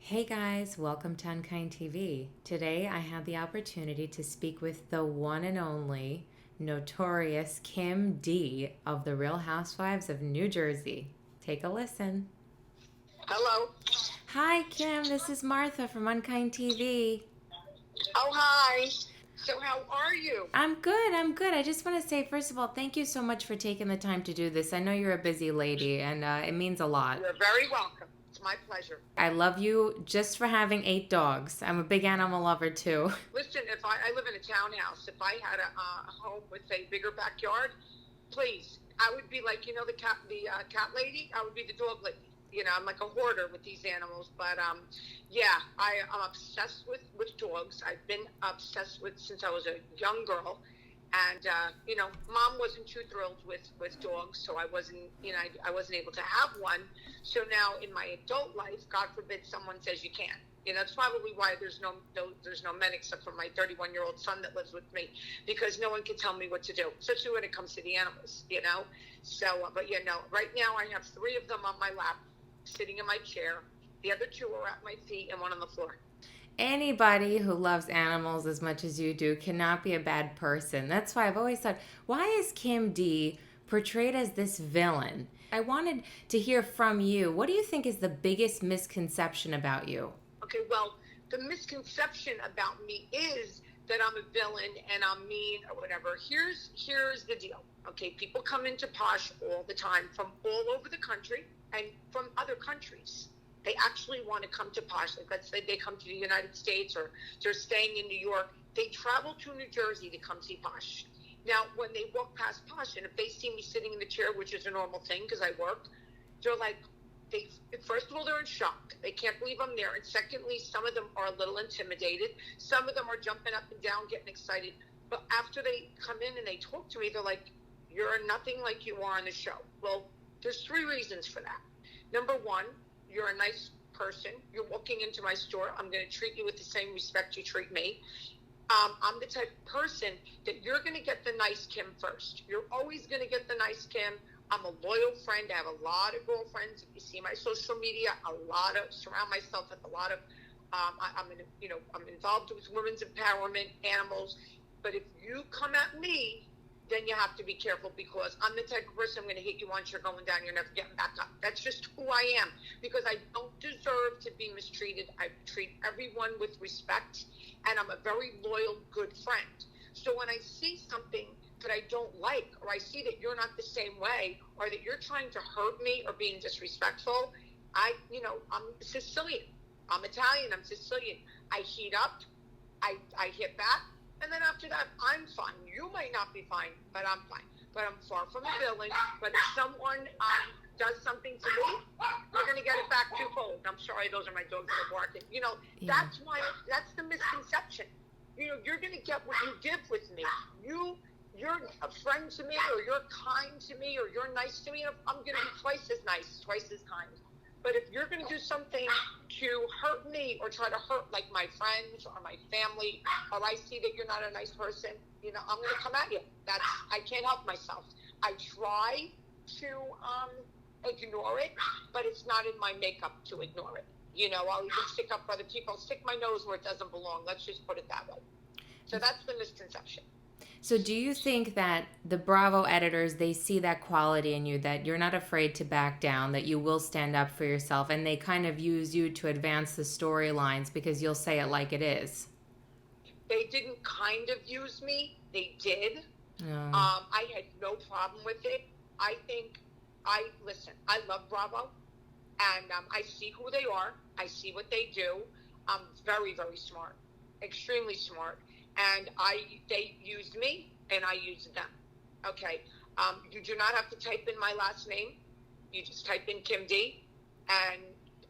Hey guys, welcome to UnKind TV. Today I had the opportunity to speak with the one and only notorious Kim D of the Real Housewives of New Jersey. Take a listen. Hello. Hi Kim, this is Martha from UnKind TV. Oh, hi. So how are you? I'm good. I just want to say, first of all, thank you so much for taking the time to do this. I know you're a busy lady and it means a lot. You're very welcome. It's my pleasure. I love you just for having 8 dogs. I'm a big animal lover too. Listen, if I live in a townhouse, if I had a home with a bigger backyard, please, I would be like, cat lady. I would be the dog lady. I'm like a hoarder with these animals. But yeah, I'm obsessed with dogs. I've been obsessed with since I was a young girl. And mom wasn't too thrilled with dogs, so I wasn't able to have one. So now in my adult life, God forbid someone says you can't. That's probably why there's no men except for my 31-year-old son that lives with me, because no one can tell me what to do, especially when it comes to the animals. So, but right now I have 3 of them on my lap, sitting in my chair. The other 2 are at my feet, and one on the floor. Anybody who loves animals as much as you do cannot be a bad person. That's why I've always thought, why is Kim D portrayed as this villain? I wanted to hear from you. What do you think is the biggest misconception about you? Okay, well, the misconception about me is that I'm a villain and I'm mean or whatever. Here's the deal. Okay, people come into Posh all the time from all over the country and from other countries. They actually want to come to Posh. Like, let's say they come to the United States or they're staying in New York. They travel to New Jersey to come see Posh. Now, when they walk past Posh, and if they see me sitting in the chair, which is a normal thing because I work, they're like, first of all, they're in shock. They can't believe I'm there. And secondly, some of them are a little intimidated. Some of them are jumping up and down, getting excited. But after they come in and they talk to me, they're like, you're nothing like you are on the show. Well, there's 3 reasons for that. Number 1, you're a nice person. You're walking into my store. I'm going to treat you with the same respect you treat me. I'm the type of person that you're going to get the nice Kim first. You're always going to get the nice Kim. I'm a loyal friend. I have a lot of girlfriends. If you see my social media, surround myself with a lot of, I'm involved with women's empowerment, animals. But if you come at me, then you have to be careful, because I'm the type of person, I'm going to hit you once you're going down, you're never getting back up. That's just who I am, because I don't deserve to be mistreated. I treat everyone with respect, and I'm a very loyal, good friend. So when I see something that I don't like, or I see that you're not the same way, or that you're trying to hurt me or being disrespectful, I'm Sicilian. I'm Italian. I'm Sicilian. I heat up. I hit back. And then after that, I'm fine. You might not be fine, but I'm fine. But I'm far from a villain. But if someone does something to me, we're going to get it back twofold. I'm sorry, those are my dogs that are barking. Yeah. That's the misconception. You're going to get what you give with me. You're a friend to me, or you're kind to me, or you're nice to me. I'm going to be twice as nice, twice as kind. But if you're going to do something to hurt me or try to hurt like my friends or my family, or I see that you're not a nice person, I'm going to come at you. I can't help myself. I try to ignore it, but it's not in my makeup to ignore it. I'll even stick up for other people. I'll stick my nose where it doesn't belong. Let's just put it that way. So that's the misconception. So do you think that the Bravo editors, they see that quality in you, that you're not afraid to back down, that you will stand up for yourself, and they kind of use you to advance the storylines because you'll say it like it is? They didn't kind of use me. They did. Oh. I had no problem with it. Listen, I love Bravo, and I see who they are. I see what they do. I'm very, very smart, extremely smart. And they used me, and I used them. Okay. You do not have to type in my last name. You just type in Kim D, and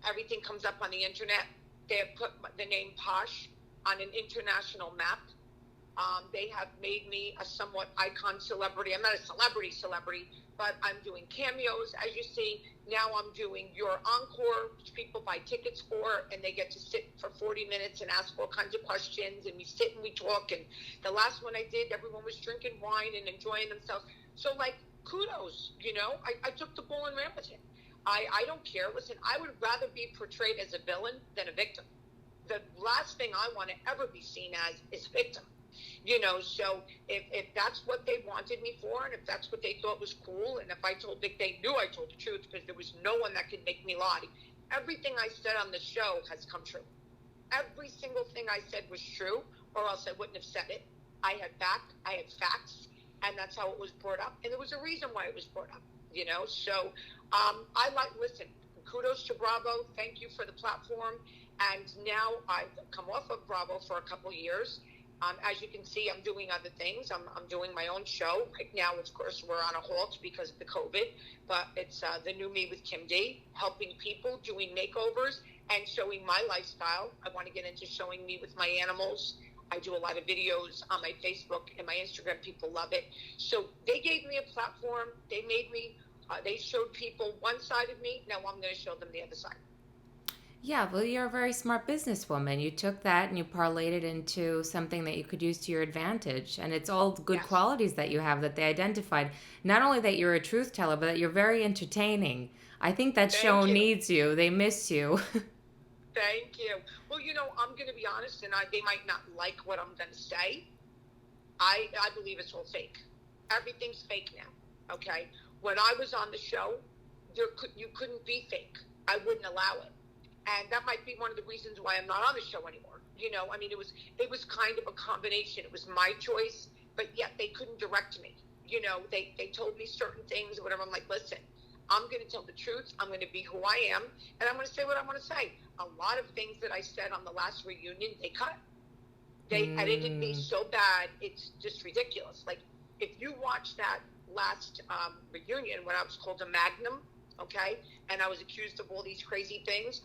everything comes up on the internet. They have put the name Posh on an international map. They have made me a somewhat icon celebrity. I'm not a celebrity, but I'm doing cameos, as you see. Now I'm doing Your Encore, which people buy tickets for, and they get to sit for 40 minutes and ask all kinds of questions, and we sit and we talk. And the last one I did, everyone was drinking wine and enjoying themselves. So, kudos, I took the bull and ran with it. I don't care. Listen, I would rather be portrayed as a villain than a victim. The last thing I want to ever be seen as is victim. You know, so if that's what they wanted me for, and if that's what they thought was cool, and if I told Vic they knew I told the truth, because there was no one that could make me lie, everything I said on the show has come true. Every single thing I said was true, or else I wouldn't have said it. I had facts, and that's how it was brought up, and there was a reason why it was brought up, you know. So listen, kudos to Bravo. Thank you for the platform. And now I've come off of Bravo for a couple of years. As you can see, I'm doing other things. I'm doing my own show. Right now, of course, we're on a halt because of the COVID, but it's the new me with Kim D, helping people, doing makeovers, and showing my lifestyle. I want to get into showing me with my animals. I do a lot of videos on my Facebook and my Instagram. People love it. So they gave me a platform. They made me, they showed people one side of me. Now I'm going to show them the other side. Yeah, well, you're a very smart businesswoman. You took that and you parlayed it into something that you could use to your advantage. And it's all the good Yes. qualities that you have that they identified. Not only that you're a truth teller, but that you're very entertaining. I think that show Thank you. needs you. They miss you. Thank you. Well, you know, I'm going to be honest, and they might not like what I'm going to say. I believe it's all fake. Everything's fake now, okay? When I was on the show, you couldn't be fake. I wouldn't allow it. And that might be one of the reasons why I'm not on the show anymore. You know, I mean, it was kind of a combination. It was my choice, but yet they couldn't direct me. You know, they told me certain things or whatever. I'm like, listen, I'm going to tell the truth. I'm going to be who I am, and I'm going to say what I want to say. A lot of things that I said on the last reunion, they cut. They edited me so bad, it's just ridiculous. Like, if you watch that last reunion when I was called a magnum, okay, and I was accused of all these crazy things,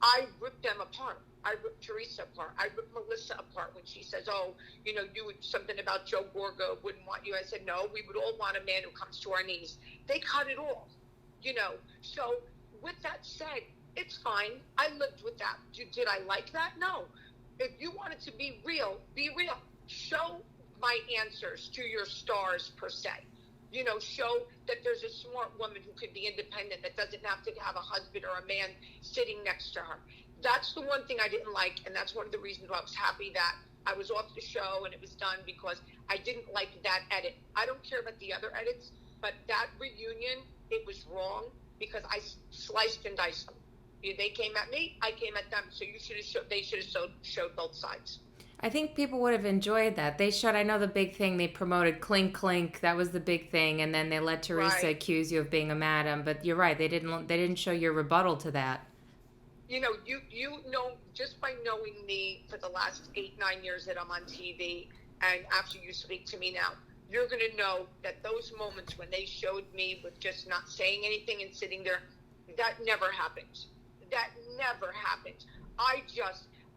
I ripped them apart. I ripped Teresa apart. I ripped Melissa apart when she says, oh, you know, you would something about Joe Gorga wouldn't want you. I said, no, we would all want a man who comes to our knees. They cut it all, you know. So with that said, it's fine. I lived with that. Did I like that? No. If you wanted to be real, be real. Show my answers to your stars, per se. You know, show that there's a smart woman who could be independent, that doesn't have to have a husband or a man sitting next to her. That's the one thing I didn't like, and that's one of the reasons why I was happy that I was off the show and it was done, because I didn't like that edit. I don't care about the other edits, but that reunion, it was wrong because I sliced and diced them. They came at me, I came at them, so they should have showed both sides. I think people would have enjoyed that. They showed, I know the big thing, they promoted Clink Clink. That was the big thing. And then they let Teresa accuse you of being a madam. But you're right. They didn't show your rebuttal to that. You know, you know, just by knowing me for the last 8-9 years that I'm on TV, and after you speak to me now, you're going to know that those moments when they showed me with just not saying anything and sitting there, that never happened. That never happened.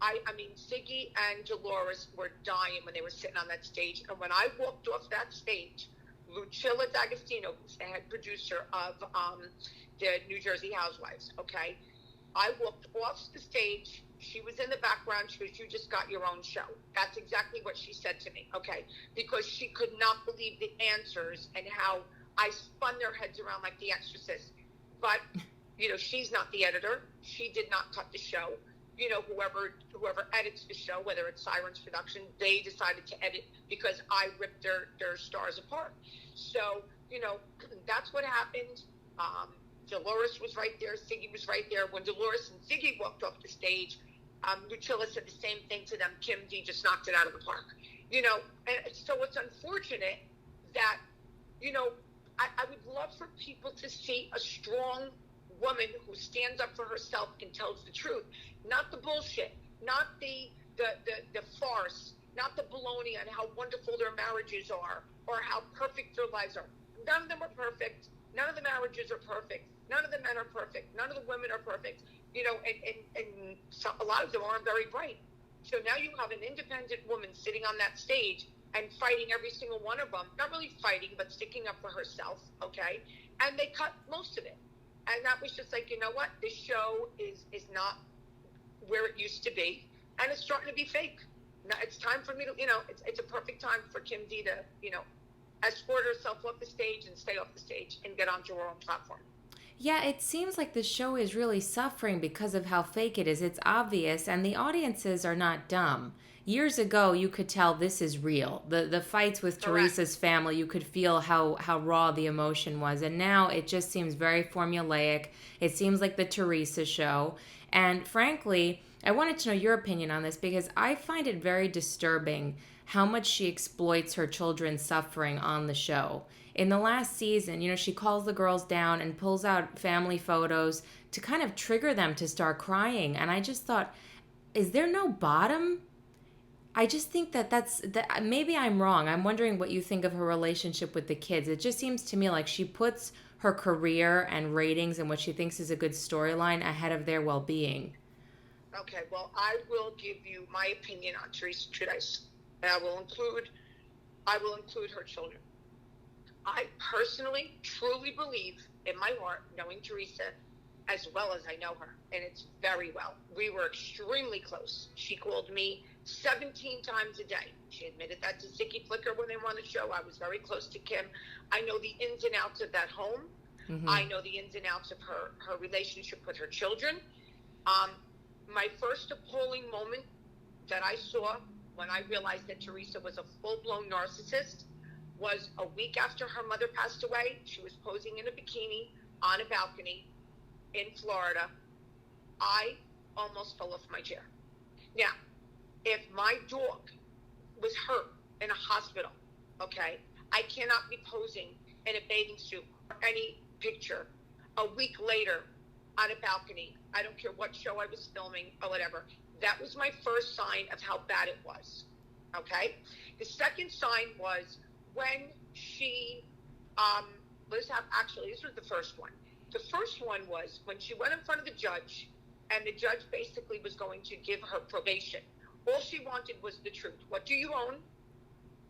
I mean, Siggy and Dolores were dying when they were sitting on that stage. And when I walked off that stage, Lucilla D'Agostino, who's the head producer of the New Jersey Housewives, okay? I walked off the stage. She was in the background. She goes, you just got your own show. That's exactly what she said to me, okay? Because she could not believe the answers and how I spun their heads around like The Exorcist. But, you know, she's not the editor. She did not cut the show. You know, whoever edits the show, whether it's Sirens Production, they decided to edit because I ripped their stars apart. So, you know, that's what happened. Dolores was right there. Siggy was right there. When Dolores and Siggy walked off the stage, Lucilla said the same thing to them. Kim D just knocked it out of the park. You know, and so it's unfortunate that, you know, I would love for people to see a strong woman who stands up for herself and tells the truth. Not the bullshit, not the farce, not the baloney on how wonderful their marriages are or how perfect their lives are. None of them are perfect. None of the marriages are perfect. None of the men are perfect. None of the women are perfect. You know, and so a lot of them aren't very bright. So now you have an independent woman sitting on that stage and fighting every single one of them. Not really fighting, but sticking up for herself, okay? And they cut most of it. And that was just like, you know what? This show is not where it used to be, and it's starting to be fake. Now it's time for me to, you know, it's a perfect time for Kim D to, you know, escort herself off the stage and stay off the stage and get onto her own platform. Yeah, it seems like the show is really suffering because of how fake it is. It's obvious, and the audiences are not dumb. Years ago, you could tell this is real. The fights with Correct. Teresa's family, you could feel how raw the emotion was. And now it just seems very formulaic. It seems like the Teresa show. And frankly, I wanted to know your opinion on this because I find it very disturbing how much she exploits her children's suffering on the show. In the last season, she calls the girls down and pulls out family photos to kind of trigger them to start crying. And I just thought, is there no bottom? I just think that maybe I'm wrong. I'm wondering what you think of her relationship with the kids. It just seems to me like she puts her career and ratings and what she thinks is a good storyline ahead of their well-being. Okay, well, I will give you my opinion on Teresa Giudice. And I will include her children. I personally, truly believe in my heart, knowing Teresa as well as I know her, and it's very well. We were extremely close. She called me 17 times a day. She admitted that to Zicky Flicker when they were on the show. I was very close to Kim. I know the ins and outs of that home. Mm-hmm. I know the ins and outs of her relationship with her children. My first appalling moment that I saw when I realized that Teresa was a full-blown narcissist was a week after her mother passed away. She was posing in a bikini on a balcony in Florida. I almost fell off my chair. Now, if my dog was hurt in a hospital, okay, I cannot be posing in a bathing suit or any picture a week later on a balcony. I don't care what show I was filming or whatever. That was my first sign of how bad it was, okay? The second sign was when she, this was the first one. The first one was when she went in front of the judge, and the judge basically was going to give her probation. All she wanted was the truth. What do you own?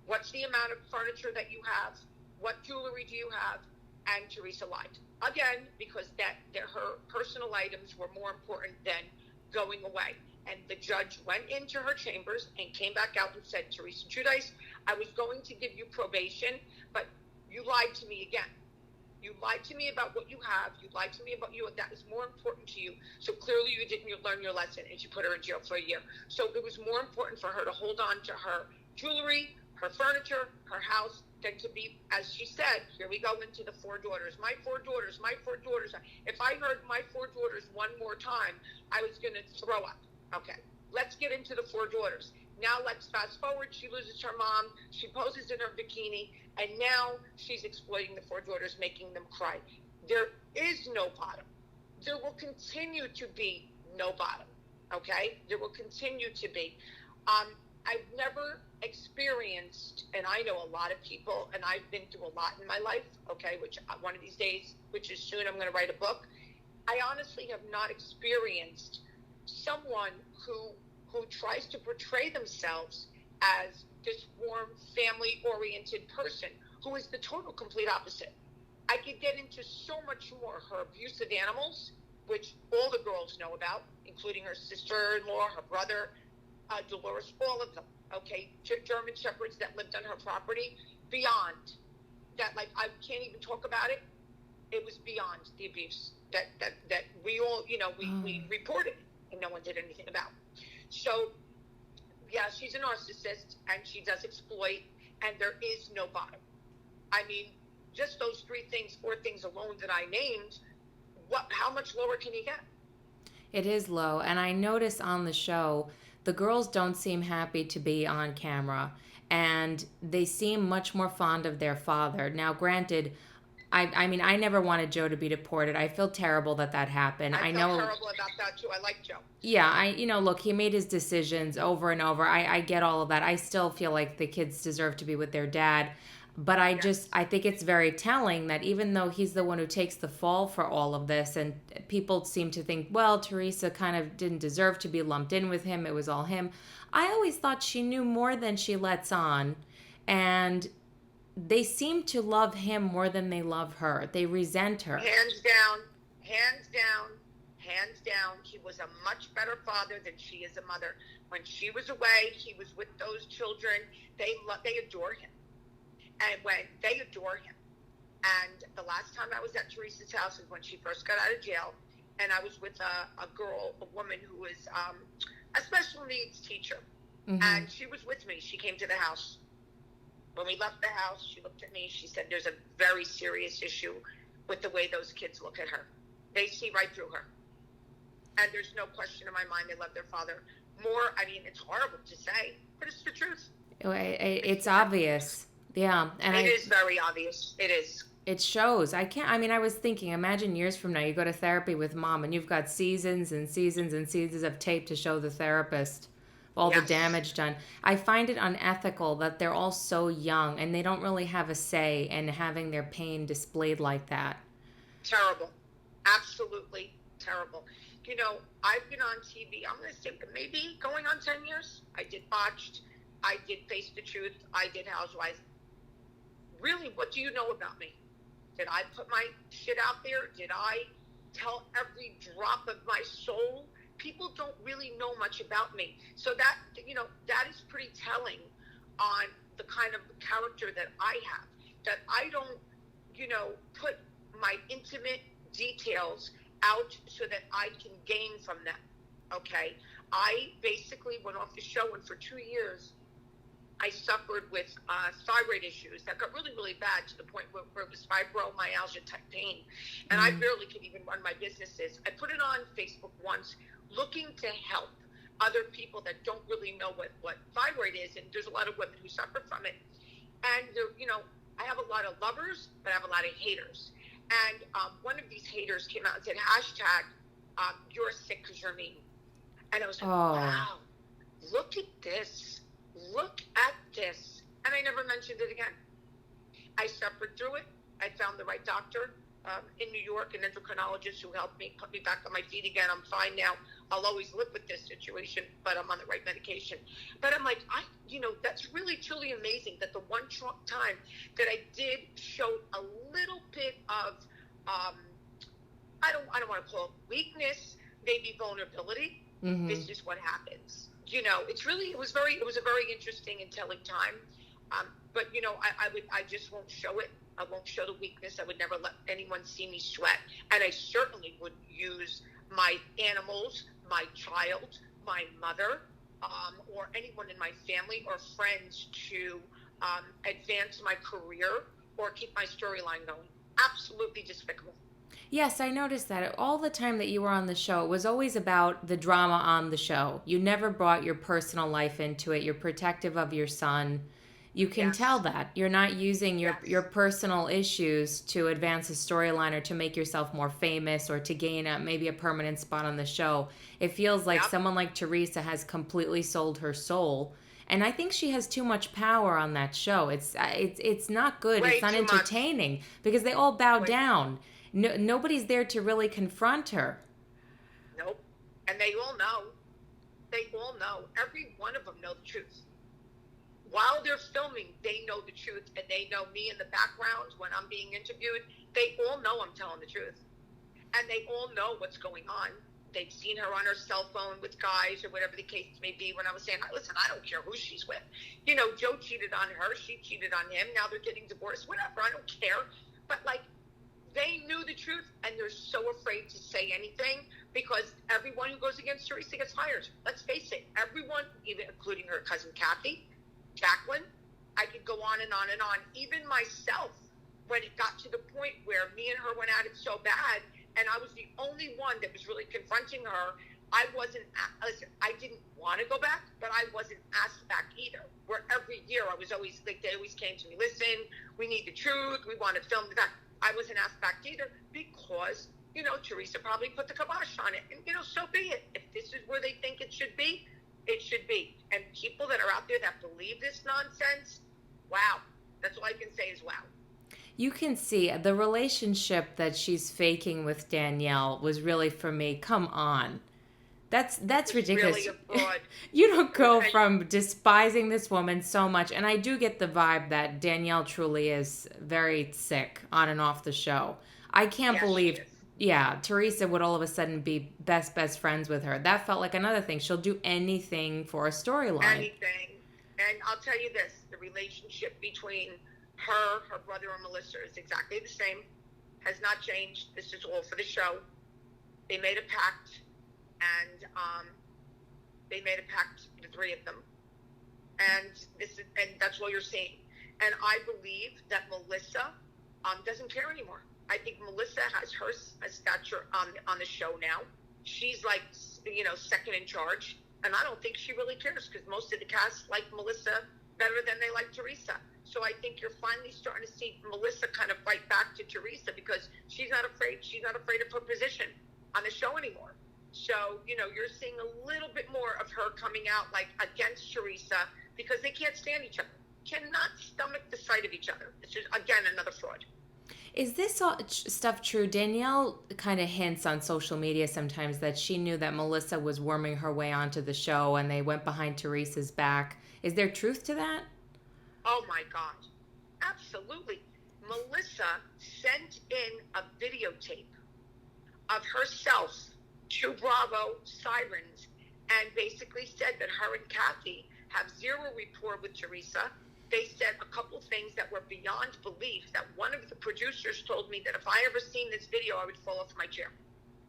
What's the amount of furniture that you have? What jewelry do you have? And Teresa lied. Again, because her personal items were more important than going away. And the judge went into her chambers and came back out and said, Teresa Giudice, I was going to give you probation, but you lied to me again. You lied to me about what you have. You lied to me about that is more important to you. So clearly you didn't learn your lesson, and she put her in jail for a year. So it was more important for her to hold on to her jewelry, her furniture, her house, than to be, as she said, here we go into the four daughters. My four daughters, my four daughters. If I heard my four daughters one more time, I was going to throw up. Okay, let's get into the four daughters. Now let's fast forward. She loses her mom. She poses in her bikini, and now she's exploiting the four daughters, making them cry. There is no bottom. There will continue to be no bottom. Okay, there will continue to be. I've never experienced, and I know a lot of people, and I've been through a lot in my life. Okay, which one of these days, which is soon, I'm going to write a book. I honestly have not experienced someone who tries to portray themselves as this warm, family-oriented person who is the total complete opposite. I could get into so much more. Her abuse of animals, which all the girls know about, including her sister-in-law, her brother, Dolores, all of them, okay? German Shepherds that lived on her property, beyond that, like, I can't even talk about it. It was beyond the abuse that we all, we reported and no one did anything about. So, yeah, she's a narcissist, and she does exploit, and there is no bottom. I mean, just those four things alone that I named, how much lower can you get? It is low, and I notice on the show, the girls don't seem happy to be on camera, and they seem much more fond of their father. Now, granted, I mean, I never wanted Joe to be deported. I feel terrible that happened. I feel terrible about that too. I like Joe. Yeah, look, he made his decisions over and over. I get all of that. I still feel like the kids deserve to be with their dad. But I think it's very telling that even though he's the one who takes the fall for all of this, and people seem to think, well, Teresa kind of didn't deserve to be lumped in with him. It was all him. I always thought she knew more than she lets on. And they seem to love him more than they love her. They resent her. Hands down, hands down, hands down. He was a much better father than she is a mother. When she was away, he was with those children. They adore him. And when they adore him, And the last time I was at Teresa's house is when she first got out of jail, and I was with a woman who was a special needs teacher. Mm-hmm. And she was with me. She came to the house. When we left the house, she looked at me. She said, there's a very serious issue with the way those kids look at her. They see right through her. And there's no question in my mind they love their father more. I mean, it's horrible to say, but it's the truth. It's obvious. Yeah. And it is very obvious. It is. It shows. I was thinking, imagine years from now, you go to therapy with mom and you've got seasons and seasons and seasons of tape to show the therapist all the damage done. I find it unethical that they're all so young and they don't really have a say in having their pain displayed like that. Terrible. Absolutely terrible. You know, I've been on TV, I'm going to say maybe going on 10 years. I did Botched. I did Face the Truth. I did Housewives. Really, what do you know about me? Did I put my shit out there? Did I tell every drop of my soul? People don't really know much about me. So that, you know, that is pretty telling on the kind of character that I have. That I don't, you know, put my intimate details out so that I can gain from them. Okay? I basically went off the show, and for 2 years, I suffered with thyroid issues that got really, really bad to the point where it was fibromyalgia type pain. And I barely could even run my businesses. I put it on Facebook once, looking to help other people that don't really know what thyroid is. And there's a lot of women who suffer from it. And, you know, I have a lot of lovers, but I have a lot of haters. And one of these haters came out and said, hashtag, you're sick because you're mean. And I was like, wow, look at this. Look at this. And I never mentioned it again. I suffered through it. I found the right doctor in New York, an endocrinologist who helped me put me back on my feet again. I'm fine now. I'll always live with this situation, but I'm on the right medication. But I'm like, you know, that's really truly amazing that the one time that I did show a little bit of, I don't want to call it weakness, maybe vulnerability. Mm-hmm. This is what happens. You know, it was a very interesting and telling time. But you know, I just won't show it. I won't show the weakness. I would never let anyone see me sweat. And I certainly wouldn't use my animals, my child, my mother, or anyone in my family or friends to advance my career or keep my storyline going. Absolutely despicable. Yes, I noticed that. All the time that you were on the show, it was always about the drama on the show. You never brought your personal life into it. You're protective of your son. You can tell that. You're not using your personal issues to advance a storyline or to make yourself more famous or to gain maybe a permanent spot on the show. It feels like someone like Teresa has completely sold her soul. And I think she has too much power on that show. It's not good. It's not entertaining because they all bow down. No, nobody's there to really confront her. Nope. And they all know. They all know. Every one of them know the truth. While they're filming, they know the truth, and they know me in the background when I'm being interviewed. They all know I'm telling the truth. And they all know what's going on. They've seen her on her cell phone with guys or whatever the case may be when I was saying, listen, I don't care who she's with. You know, Joe cheated on her. She cheated on him. Now they're getting divorced. Whatever. I don't care. But, like, they knew the truth, and they're so afraid to say anything because everyone who goes against Teresa gets fired. Let's face it. Everyone, even including her cousin Kathy, Jacqueline, I could go on and on and on. Even myself, when it got to the point where me and her went at it so bad, and I was the only one that was really confronting her, I didn't want to go back, but I wasn't asked back either. Where every year I was always, like, they always came to me, listen, we need the truth, we want to film that. I wasn't asked back either because, you know, Teresa probably put the kibosh on it. And, you know, so be it. If this is where they think it should be, it should be. And people that are out there that believe this nonsense, wow. That's all I can say is wow. You can see the relationship that she's faking with Danielle was really, for me, come on. That's ridiculous. Really a fraud. You don't go from despising this woman so much. And I do get the vibe that Danielle truly is very sick on and off the show. I can't believe, Teresa would all of a sudden be best friends with her. That felt like another thing. She'll do anything for a storyline. Anything. And I'll tell you this, the relationship between her brother and Melissa is exactly the same. Has not changed. This is all for the show. They made a pact, and the three of them, and that's what you're seeing. And I believe that Melissa doesn't care anymore. I think Melissa has her stature on the show now. She's like, second in charge, and I don't think she really cares because most of the cast like Melissa better than they like Teresa. So I think you're finally starting to see Melissa kind of fight back to Teresa because she's not afraid. She's not afraid of her position on the show anymore. So, you're seeing a little bit more of her coming out like against Teresa because they can't stand each other. Cannot stomach the sight of each other. It's just, again, another fraud. Is this all stuff true? Danielle kind of hints on social media sometimes that she knew that Melissa was worming her way onto the show and they went behind Teresa's back. Is there truth to that? Oh my God. Absolutely. Melissa sent in a videotape of herself to Bravo Sirens and basically said that her and Kathy have zero rapport with Teresa. They said a couple things that were beyond belief, that one of the producers told me that if I ever seen this video, I would fall off my chair.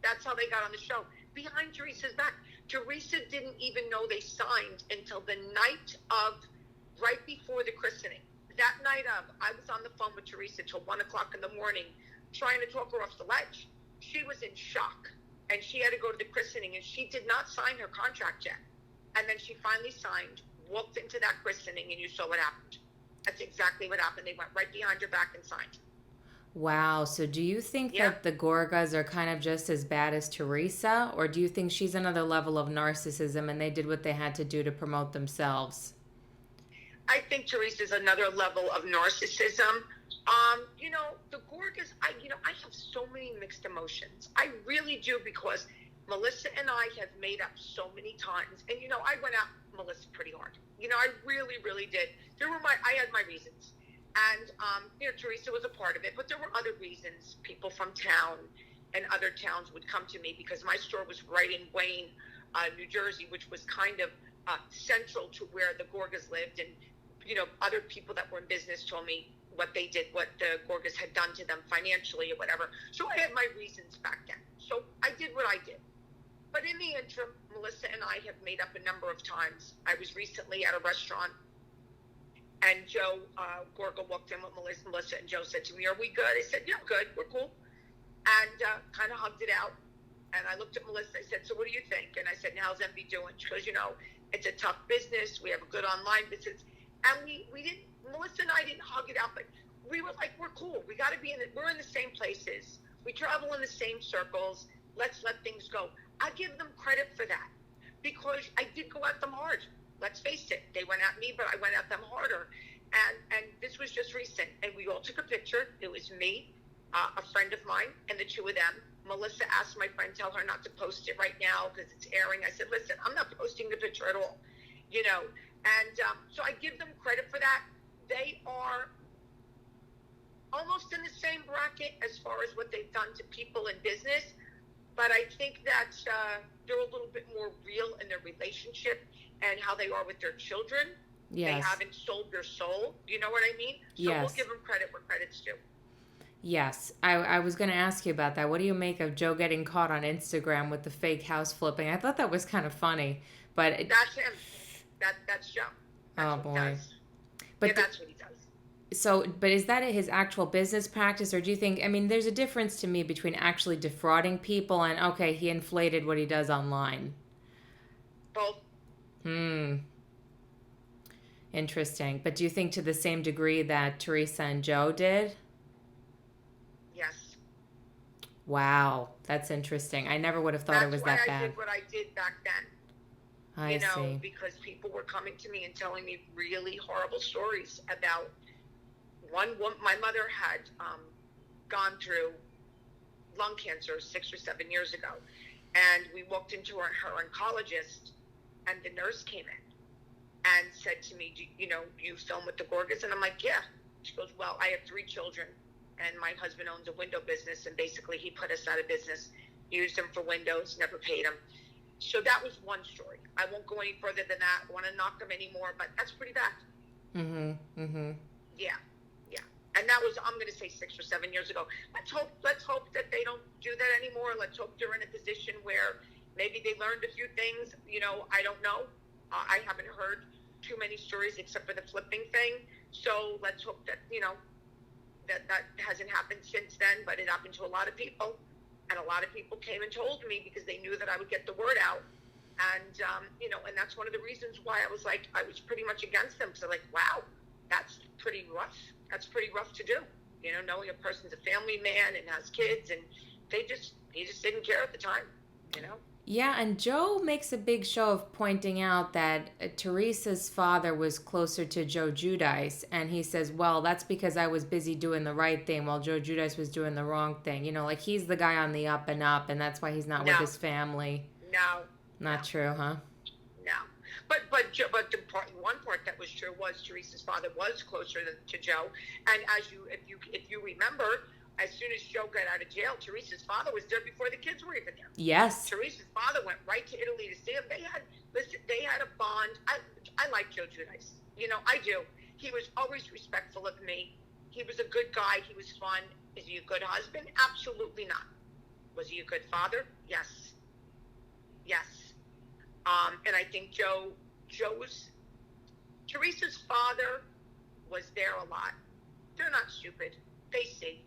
That's how they got on the show. Behind Teresa's back. Teresa didn't even know they signed until the night of, right before the christening. That night of, I was on the phone with Teresa till 1 o'clock in the morning, trying to talk her off the ledge. She was in shock, and she had to go to the christening, and she did not sign her contract yet. And then she finally signed, walked into that christening, and you saw what happened. That's exactly what happened. They went right behind her back and signed. Wow. So do you think that the Gorgas are kind of just as bad as Teresa, or do you think she's another level of narcissism and they did what they had to do to promote themselves? I think Teresa's another level of narcissism. The Gorgas, I have so many mixed emotions. I really do, because Melissa and I have made up so many times. And, I went out Melissa pretty hard. I really, really did. I had my reasons. And, Teresa was a part of it. But there were other reasons. People from town and other towns would come to me because my store was right in Wayne, New Jersey, which was kind of central to where the Gorgas lived. And, other people that were in business told me what they did, what the Gorgas had done to them financially or whatever. So I had my reasons back then. So I did what I did. But in the interim, Melissa and I have made up a number of times. I was recently at a restaurant, and Joe Gorga walked in with Melissa, and Joe said to me, "Are we good?" I said, "Yeah, good. We're cool." And kind of hugged it out. And I looked at Melissa. I said, "So what do you think?" And I said, "How's Envy doing?" She goes, "It's a tough business. We have a good online business." And we didn't, Melissa and I didn't hug it out, but we were like, we're cool. We got to be we're in the same places. We travel in the same circles. Let's let things go. I give them credit for that because I did go at them hard. Let's face it. They went at me, but I went at them harder. And this was just recent. And we all took a picture. It was me, a friend of mine, and the two of them. Melissa asked my friend, tell her not to post it right now because it's airing. I said, listen, I'm not posting the picture at all, And so I give them credit for that. They are almost in the same bracket as far as what they've done to people in business. But I think that they're a little bit more real in their relationship and how they are with their children. Yes. They haven't sold their soul. You know what I mean? So yes. We'll give them credit where credit's due. Yes. I was going to ask you about that. What do you make of Joe getting caught on Instagram with the fake house flipping? I thought that was kind of funny. But that's him. That's Joe. That's boy. He does. But that's what he does. So, but is that his actual business practice, or do you think, there's a difference to me between actually defrauding people and, okay, he inflated what he does online? Both. Interesting. But do you think to the same degree that Teresa and Joe did? Yes. Wow. That's interesting. I never would have thought it was that bad. That's why I did what I did back then. I see. Because people were coming to me and telling me really horrible stories about one woman. My mother had gone through lung cancer 6 or 7 years ago, and we walked into her oncologist, and the nurse came in and said to me, do you film with the Gorgas? And I'm like, yeah. She goes, well, I have 3 children, and my husband owns a window business, and basically he put us out of business, used them for windows, never paid them. So that was one story. I won't go any further than that. I want to knock them anymore, but that's pretty bad. Yeah. And that was, I'm going to say 6 or 7 years ago. Let's hope that they don't do that anymore. Let's hope they're in a position where maybe they learned a few things. I don't know. I haven't heard too many stories except for the flipping thing. So let's hope that, that hasn't happened since then, but it happened to a lot of people. And a lot of people came and told me because they knew that I would get the word out. And, and that's one of the reasons why I was pretty much against them. So wow, that's pretty rough. That's pretty rough to do, knowing a person's a family man and has kids, and he just didn't care at the time, Yeah, and Joe makes a big show of pointing out that Teresa's father was closer to Joe Giudice, and he says, well, that's because I was busy doing the right thing while Joe Giudice was doing the wrong thing. He's the guy on the up and up, and that's why he's not with his family. No. Not true, huh? No. But one part that was true was Teresa's father was closer to Joe, and if you remember, as soon as Joe got out of jail, Teresa's father was there before the kids were even there. Yes. Teresa's father went right to Italy to see him. They had a bond. I like Joe Giudice. I do. He was always respectful of me. He was a good guy. He was fun. Is he a good husband? Absolutely not. Was he a good father? Yes. Yes. And I think Teresa's father was there a lot. They're not stupid. They see.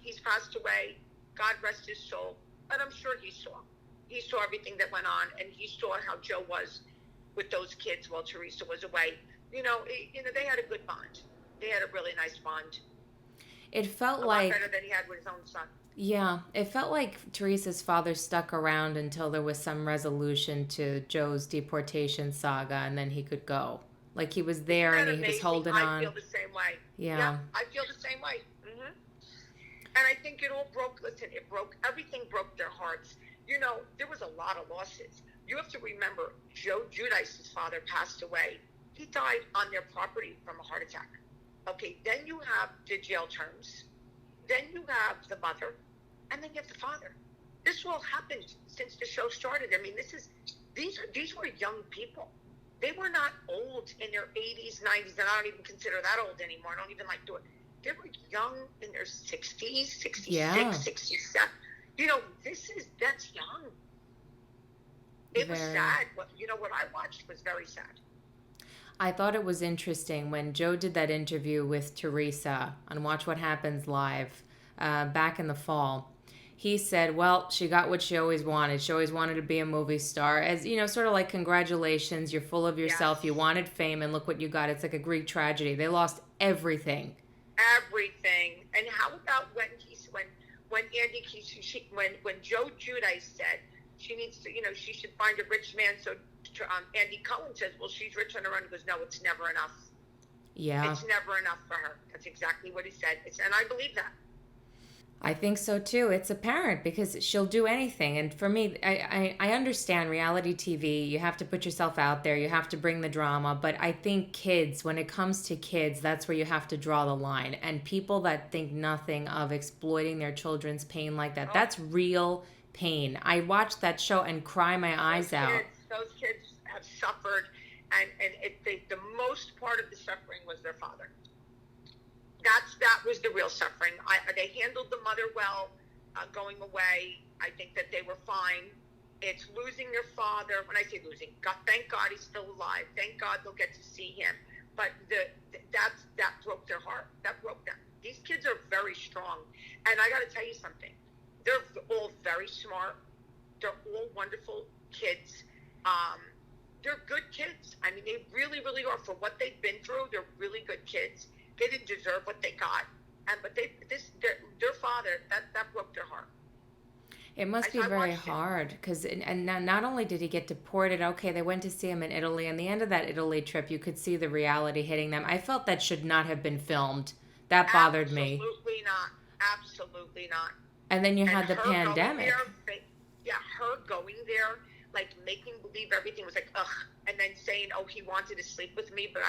He's passed away. God rest his soul. But I'm sure he saw. He saw everything that went on, and he saw how Joe was with those kids while Teresa was away. They had a good bond. They had a really nice bond. It felt a like lot better than he had with his own son. Yeah, it felt like Teresa's father stuck around until there was some resolution to Joe's deportation saga, and then he could go. Like he was there and he was holding on. I feel the same way. Yeah, I feel the same way. Mm-hmm. And I think it all broke. Listen, everything broke their hearts. There was a lot of losses. You have to remember, Joe Giudice's father passed away. He died on their property from a heart attack. Okay, then you have the jail terms. Then you have the mother, and then you have the father. This all happened since the show started. I mean, these were young people. They were not old in their 80s, 90s, and I don't even consider that old anymore. I don't even like doing it. They were young in their 60s, 66, Yeah. 67. That's young. It was sad. What I watched was very sad. I thought it was interesting when Joe did that interview with Teresa on Watch What Happens Live back in the fall. He said, well, she got what she always wanted. She always wanted to be a movie star. As, sort of like, congratulations, you're full of yourself. Yes. You wanted fame, and look what you got. It's like a Greek tragedy. They lost everything. Everything. And how about when Joe Giudice said she needs to, she should find a rich man. So Andy Cohen says, well, she's rich on her own. He goes, no, it's never enough. Yeah. It's never enough for her. That's exactly what he said. And I believe that. I think so too. It's apparent because she'll do anything. And for me, I understand reality TV. You have to put yourself out there. You have to bring the drama. But I think kids, when it comes to kids, that's where you have to draw the line. And people that think nothing of exploiting their children's pain like that, that's real pain. I watched that show and cry my eyes out. Those kids have suffered. And the most part of the suffering was their father. That was the real suffering. They handled the mother well, going away. I think that they were fine. It's losing their father. When I say losing, thank God he's still alive. Thank God they'll get to see him. But that broke their heart. That broke them. These kids are very strong. And I got to tell you something. They're all very smart. They're all wonderful kids. They're good kids. I mean, they really, really are. For what they've been through, they're really good kids. They didn't deserve what they got, but their father that broke their heart. It must be very hard because, and not only did he get deported, okay, they went to see him in Italy, and the end of that Italy trip, you could see the reality hitting them. I felt that should not have been filmed. That bothered me. Absolutely not. Absolutely not. And then you had the pandemic. Her going there, like making believe everything was like ugh, and then saying, oh, he wanted to sleep with me, but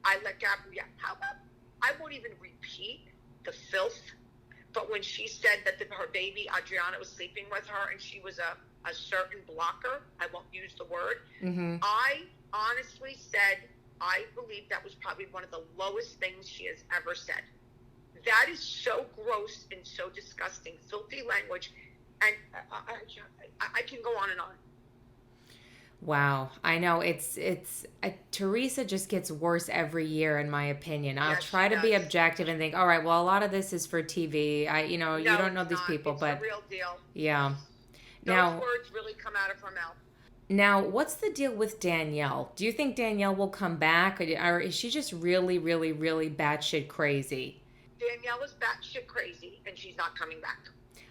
I let Gabrielle. How about? I won't even repeat the filth, but when she said that her baby, Adriana, was sleeping with her and she was a certain blocker, I won't use the word, I honestly said, I believe that was probably one of the lowest things she has ever said. That is so gross and so disgusting, filthy language, and I can go on and on. Wow, I know it's Teresa just gets worse every year, in my opinion. I'll Yes, try she to be does. objective and think, all right, well, a lot of this is for TV. You No, don't know it's these not. people, It's the but real deal. yeah. Those Now, words really come out of her mouth. what's the deal with Danielle? Do you think Danielle will come back, or is she just really, really, really batshit crazy? Danielle is batshit crazy, and she's not coming back.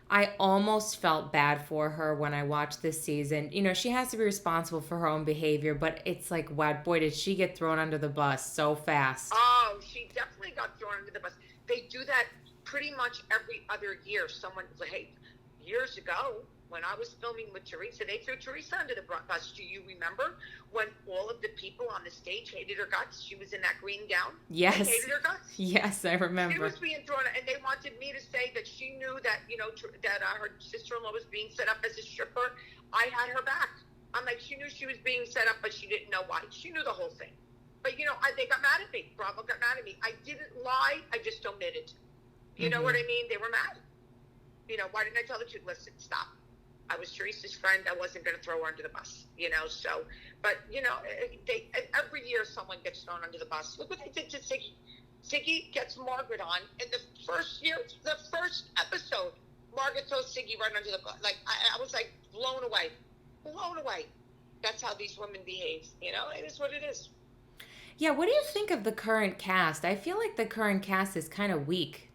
I almost felt bad for her when I watched this season. She has to be responsible for her own behavior, but it's like, wow, boy, did she get thrown under the bus so fast. Oh, she definitely got thrown under the bus. They do that pretty much every other year. Someone, hey, years ago, when I was filming with Teresa, they threw Teresa under the bus. Do you remember when all of the people on the stage hated her guts? She was in that green gown. Yes. They hated her guts. Yes, I remember. She was being thrown, and they wanted me to say that she knew that, that her sister-in-law was being set up as a stripper. I had her back. I'm like, she knew she was being set up, but she didn't know why. She knew the whole thing. But, they got mad at me. Bravo got mad at me. I didn't lie. I just omitted. You know what I mean? They were mad. Why didn't I tell the truth? Listen, stop. I was Teresa's friend. I wasn't going to throw her under the bus, so, but, every year someone gets thrown under the bus. Look what they did to Siggy. Siggy gets Margaret on in the first episode. Margaret throws Siggy right under the bus. Like, I was like blown away. That's how these women behave. It is what it is. Yeah. What do you think of the current cast? I feel like the current cast is kind of weak.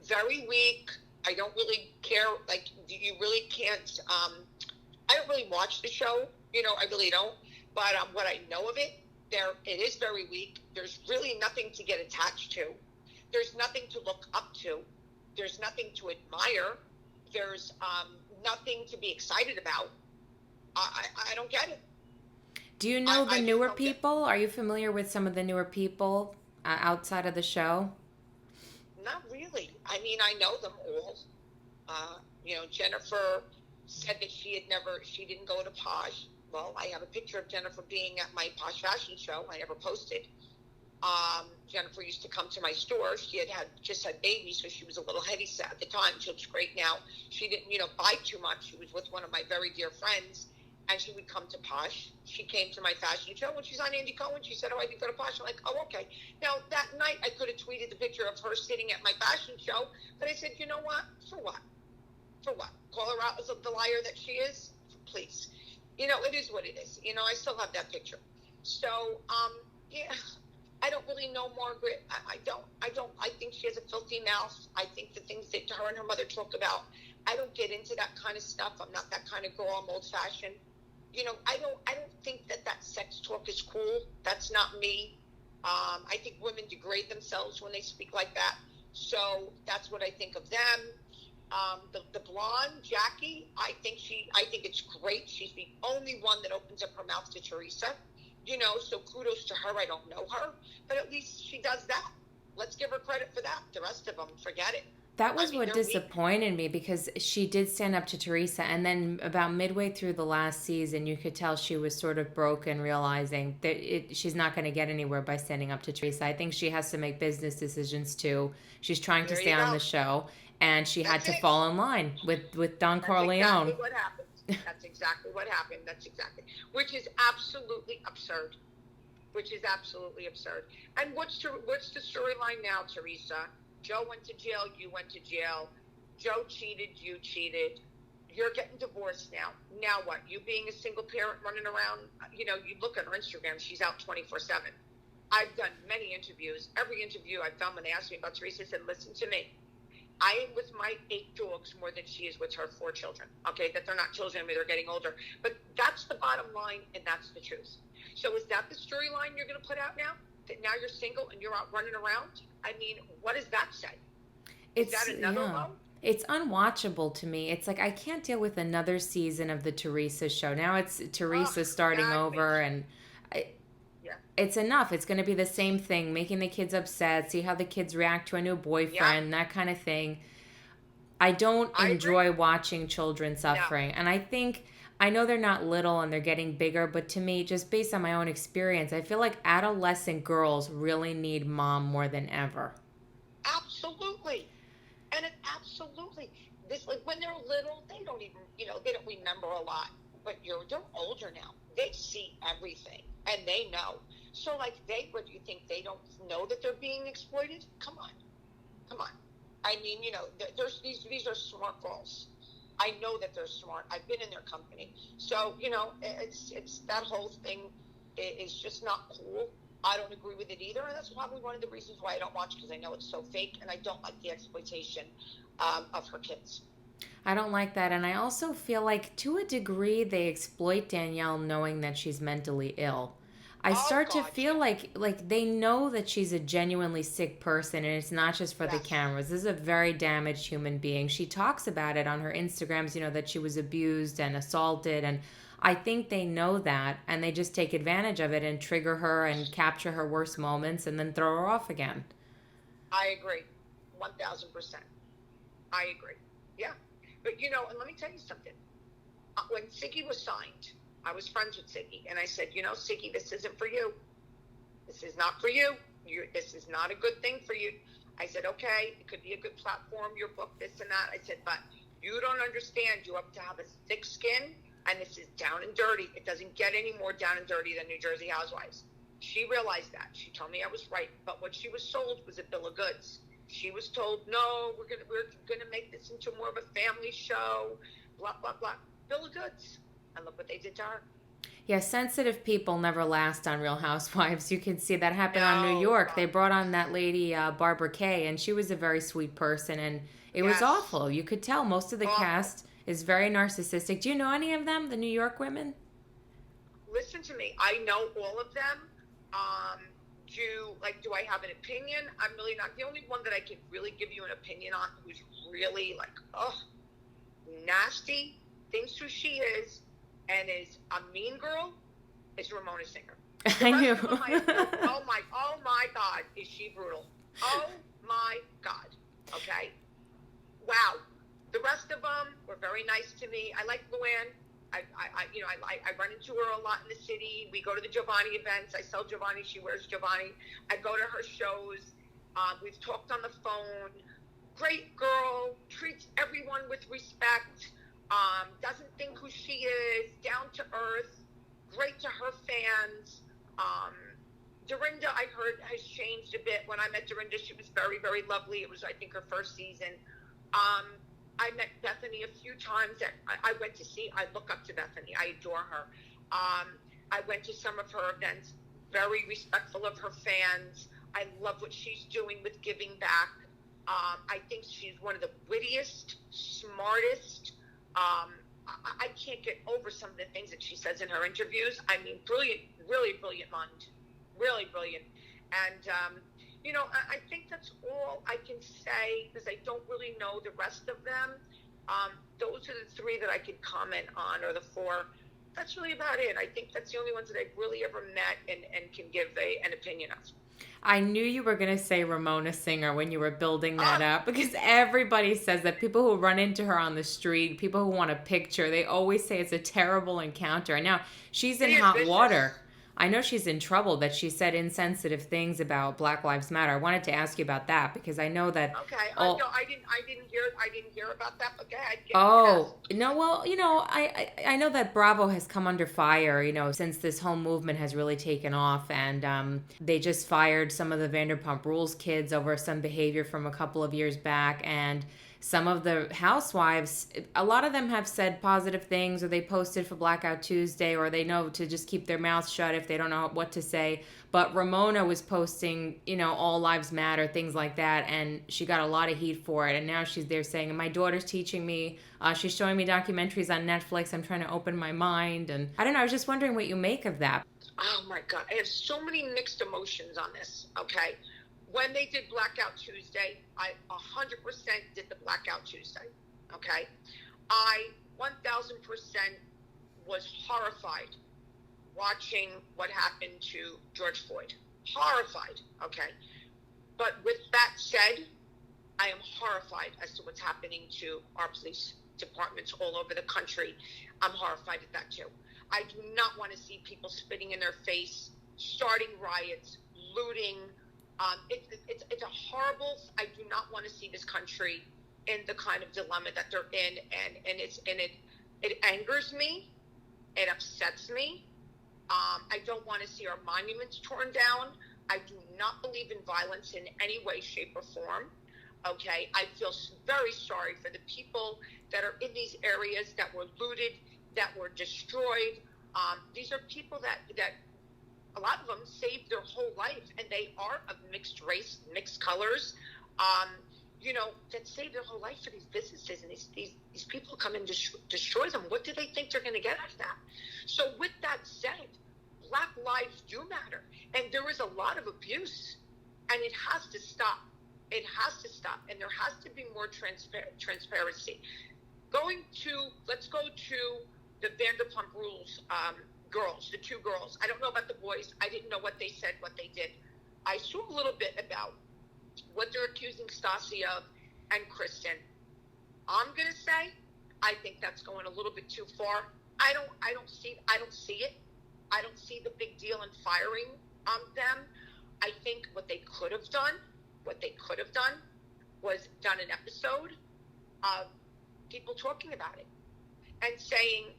Very weak. I don't really care. Like, you really can't. I don't really watch the show. I really don't. But what I know of it, it is very weak. There's really nothing to get attached to. There's nothing to look up to. There's nothing to admire. There's nothing to be excited about. I don't get it. Do you know the newer people? Are you familiar with some of the newer people outside of the show? Not really. I mean, I know them all. Jennifer said that she didn't go to Posh. Well, I have a picture of Jennifer being at my Posh fashion show. I never posted. Jennifer used to come to my store. She just had babies, so she was a little heavy set at the time. She looks great now. She didn't, buy too much. She was with one of my very dear friends, and she would come to Posh. She came to my fashion show. When she's on Andy Cohen, she said, oh, I could go to Posh. I'm like, oh, okay. Now, that night, I could have tweeted the picture of her sitting at my fashion show, but I said, you know what? For what? Call her out as the liar that she is? Please. It is what it is. I still have that picture. So, yeah, I don't really know Margaret. I don't. I think she has a filthy mouth. I think the things that her and her mother talk about, I don't get into that kind of stuff. I'm not that kind of girl. I'm old-fashioned. I don't think that sex talk is cool. That's not me. I think women degrade themselves when they speak like that. So that's what I think of them. The blonde, Jackie, I think it's great. She's the only one that opens up her mouth to Teresa. So kudos to her. I don't know her, but at least she does that. Let's give her credit for that. The rest of them, forget it. That was what disappointed me, because she did stand up to Teresa, and then about midway through the last season, you could tell she was sort of broken, realizing that she's not going to get anywhere by standing up to Teresa. I think she has to make business decisions too. She's trying to stay on the show, and she had to fall in line with Don Corleone. That's exactly what happened. That's exactly what happened. Which is absolutely absurd. And what's the storyline now, Teresa? Joe went to jail, you went to jail. Joe cheated, you cheated. You're getting divorced now. Now what? You being a single parent running around, you look at her Instagram, she's out 24/7. I've done many interviews. Every interview I've done when they asked me about Teresa, I said, listen to me. I am with my 8 dogs more than she is with her 4 children. Okay, that they're not children, they're getting older. But that's the bottom line, and that's the truth. So is that the storyline you're going to put out now? That now you're single and you're out running around? I mean, what does that say? Is that another low? It's unwatchable to me. It's like, I can't deal with another season of the Teresa show. Now it's Teresa starting over, and it's enough. It's going to be the same thing, making the kids upset, see how the kids react to a new boyfriend, that kind of thing. I don't enjoy watching children suffering. And I think I know they're not little and they're getting bigger, but to me, just based on my own experience, I feel like adolescent girls really need mom more than ever. Absolutely. And it absolutely, this, like, when they're little, they don't even, they don't remember a lot. But they're older now. They see everything, and they know. So, like, what do you think? They don't know that they're being exploited? Come on. Come on. I mean, there's these are smart girls. I know that they're smart. I've been in their company. So, it's that whole thing is just not cool. I don't agree with it either, and that's probably one of the reasons why I don't watch, because I know it's so fake, and I don't like the exploitation of her kids. I don't like that. And I also feel like to a degree they exploit Danielle knowing that she's mentally ill. I Oh start to God, feel yeah. like they know that she's a genuinely sick person and it's not just for the Yes. cameras. This is a very damaged human being. She talks about it on her Instagrams, that she was abused and assaulted, and I think they know that and they just take advantage of it and trigger her and capture her worst moments and then throw her off again. I agree, 1,000%. I agree. Yeah, but and let me tell you something. When Siggy was signed, I was friends with Siggy, and I said, Siggy, this isn't for you. This is not for you. This is not a good thing for you. I said, okay, it could be a good platform, your book, this and that. I said, but you don't understand. You have to have a thick skin, and this is down and dirty. It doesn't get any more down and dirty than New Jersey Housewives. She realized that. She told me I was right, but what she was sold was a bill of goods. She was told, no, we're gonna make this into more of a family show, blah blah blah. Bill of goods, and look what they did to her. Yeah, sensitive people never last on Real Housewives. You can see that happen on New No, York. They God, brought on that lady, Barbara Kay, and she was a very sweet person, and it was yes, awful. You could tell most of the awful. cast is very narcissistic. Do you know any of them, the New York women? Listen to me. I know all of them. Um, do I have an opinion? I'm really not. The only one that I can really give you an opinion on, who's really like, oh, nasty, thinks who she is, and is a mean girl, is Ramona Singer. The I knew. rest of them, I have no. Oh my God, is she brutal? Oh my God. Okay. Wow. The rest of them were very nice to me. I like Luann. I run into her a lot in the city. We go to the Giovanni events. I sell Giovanni. She wears Giovanni. I go to her shows. We've talked on the phone. Great girl. Treats everyone with respect. Doesn't think who she is. Down to earth. Great to her fans. Dorinda, I heard, has changed a bit. When I met Dorinda, she was very, very lovely. It was, I think, her first season. I met Bethany a few times that I went to see. I look up to Bethany. I adore her. I went to some of her events, very respectful of her fans. I love what she's doing with giving back. I think she's one of the wittiest, smartest. I can't get over some of the things that she says in her interviews. I mean, brilliant, really brilliant mind. Really brilliant. And, I think that's all I can say, because I don't really know the rest of them. Those are the three that I could comment on, or the four. That's really about it. I think that's the only ones that I've really ever met and can give an opinion of. I knew you were going to say Ramona Singer when you were building that Uh, up because everybody says that. People who run into her on the street, people who want a picture, they always say it's a terrible encounter. And now she's in she is hot water. vicious. I know she's in trouble that she said insensitive things about Black Lives Matter. I wanted to ask you about that because I know that Okay. No, all. I didn't hear about that, but go ahead, ask. Oh, no, well, I know that Bravo has come under fire, since this whole movement has really taken off, and they just fired some of the Vanderpump Rules kids over some behavior from a couple of years back, and some of the housewives, a lot of them have said positive things, or they posted for Blackout Tuesday, or they know to just keep their mouths shut if they don't know what to say. But Ramona was posting, all lives matter, things like that, and she got a lot of heat for it. And now she's there saying, my daughter's teaching me, she's showing me documentaries on Netflix. I'm trying to open my mind. And I don't know, I was just wondering what you make of that. Oh my God, I have so many mixed emotions on this. Okay. When they did Blackout Tuesday, I 100% did the Blackout Tuesday. Okay. I 1000% was horrified watching what happened to George Floyd. Horrified. Okay. But with that said, I am horrified as to what's happening to our police. departments all over the country. I'm horrified at that too. I do not want to see people spitting in their face, starting riots, looting. It's a horrible. I do not want to see this country in the kind of dilemma that they're in, and it angers me. It upsets me. I don't want to see our monuments torn down. I do not believe in violence in any way, shape, or form. Okay, I feel very sorry for the people that are in these areas that were looted, that were destroyed. These are people that a lot of them saved their whole life, and they are of mixed race, mixed colors, that saved their whole life for these businesses, and these people come and destroy them. What do they think they're going to get out of that? So with that said, Black lives do matter, and there is a lot of abuse, and it has to stop. It has to stop, and there has to be more transparency. Let's go to the Vanderpump Rules girls, the two girls. I don't know about the boys. I didn't know what they said, what they did. I saw a little bit about what they're accusing Stassi of and Kristen. I'm gonna say I think that's going a little bit too far. I don't see it. I don't see the big deal in firing them. I think what they could have done was done an episode of people talking about it and saying,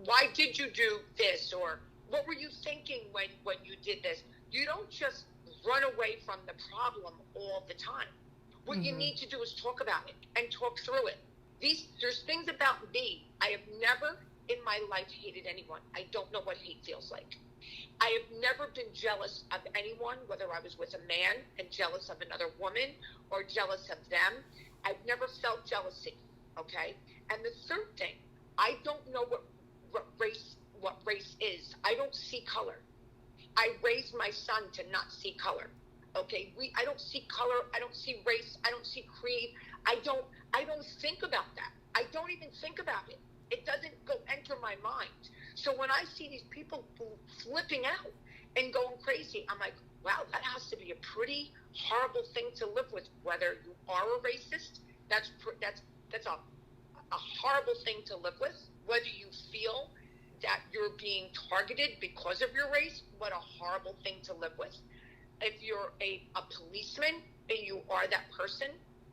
why did you do this? Or what were you thinking when you did this? You don't just run away from the problem all the time. What you need to do is talk about it and talk through it. There's things about me. I have never in my life hated anyone. I don't know what hate feels like. I have never been jealous of anyone, whether I was with a man and jealous of another woman or jealous of them. I've never felt jealousy, okay? And the third thing, I don't know what race is. I don't see color. I raised my son to not see color, okay? I don't see color. I don't see race. I don't see creed. I don't think about that. I don't even think about it. It doesn't enter my mind. So when I see these people flipping out and going crazy, I'm like, wow, that has to be a pretty horrible thing to live with. Whether you are a racist, that's a horrible thing to live with. Whether you feel that you're being targeted because of your race, what a horrible thing to live with. If you're a policeman and you are that person,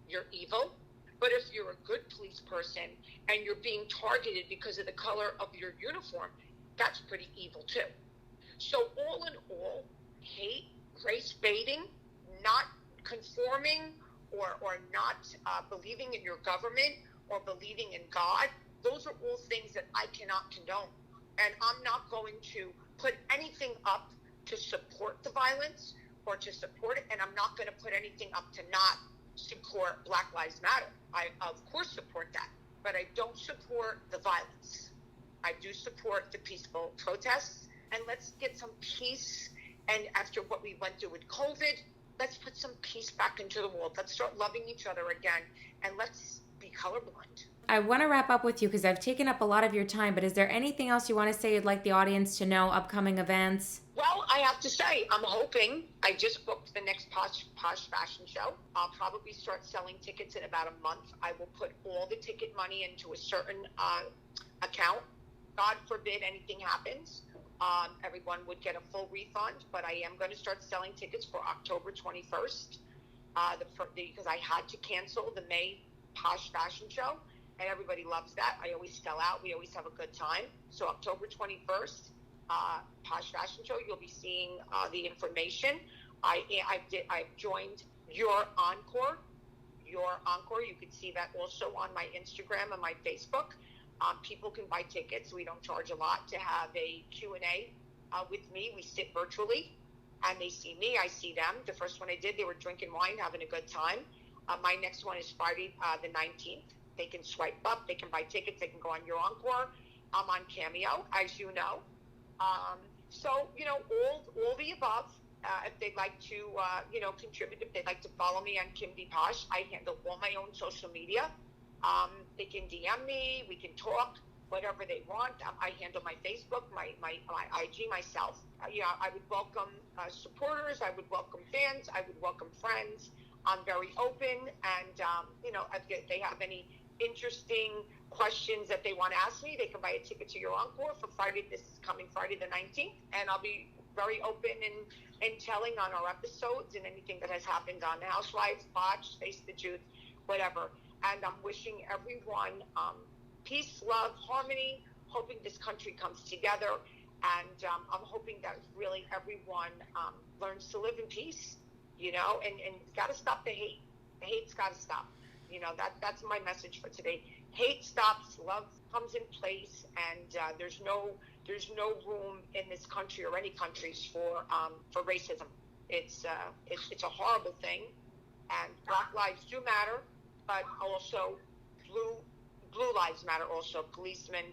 you're evil. But if you're a good police person and you're being targeted because of the color of your uniform, that's pretty evil too. So all in all, hate, race baiting, not conforming or not believing in your government or believing in God, those are all things that I cannot condone. And I'm not going to put anything up to support the violence or to support it, and I'm not going to put anything up to not support Black Lives Matter. I, of course, support that, but I don't support the violence. I do support the peaceful protests, and let's get some peace. And after what we went through with COVID, let's put some peace back into the world. Let's start loving each other again, and let's be colorblind. I want to wrap up with you because I've taken up a lot of your time, but is there anything else you want to say you'd like the audience to know, upcoming events? Well, I have to say, I'm hoping. I just booked the next Posh fashion show. I'll probably start selling tickets in about a month. I will put all the ticket money into a certain account. God forbid anything happens. Everyone would get a full refund, but I am going to start selling tickets for October 21st because I had to cancel the May Posh fashion show, and everybody loves that. I always sell out. We always have a good time. So October 21st, Posh fashion show, you'll be seeing the information. I've joined Your Encore. You can see that also on my Instagram and my Facebook. People can buy tickets. We don't charge a lot to have a Q&A with me. We sit virtually, and they see me. I see them. The first one I did, they were drinking wine, having a good time. My next one is Friday the 19th. They can swipe up. They can buy tickets. They can go on Your Encore. I'm on Cameo, as you know. So, all the above. If they'd like to, contribute, if they'd like to follow me on Kim D. Posh, I handle all my own social media. They can DM me. We can talk, whatever they want. I handle my Facebook, my IG myself. I would welcome supporters. I would welcome fans. I would welcome friends. I'm very open, and if they have any interesting questions that they want to ask me, they can buy a ticket to your encore for Friday. This is coming Friday the 19th, and I'll be very open and telling on our episodes and anything that has happened on the Housewives, Botch, Face the Truth, whatever. And I'm wishing everyone peace, love, harmony, hoping this country comes together. And I'm hoping that really everyone learns to live in peace, you know, and got to stop the hate. The hate's got to stop. You know, that's my message for today. Hate stops, love comes in place, and there's no room in this country or any countries for racism. It's a horrible thing, and Black lives do matter, but also blue lives matter. Also, policemen.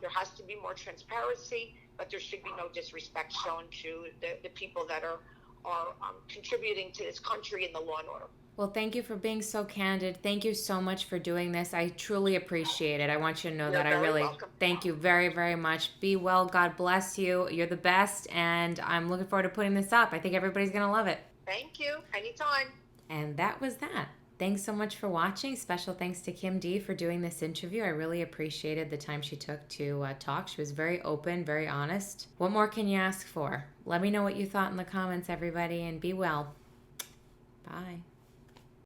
There has to be more transparency, but there should be no disrespect shown to the people that are contributing to this country and the law and order. Well, thank you for being so candid. Thank you so much for doing this. I truly appreciate it. I want you to know that I really thank you very, very much. Be well. God bless you. You're the best. And I'm looking forward to putting this up. I think everybody's going to love it. Thank you. Anytime. And that was that. Thanks so much for watching. Special thanks to Kim D for doing this interview. I really appreciated the time she took to talk. She was very open, very honest. What more can you ask for? Let me know what you thought in the comments, everybody, and be well. Bye.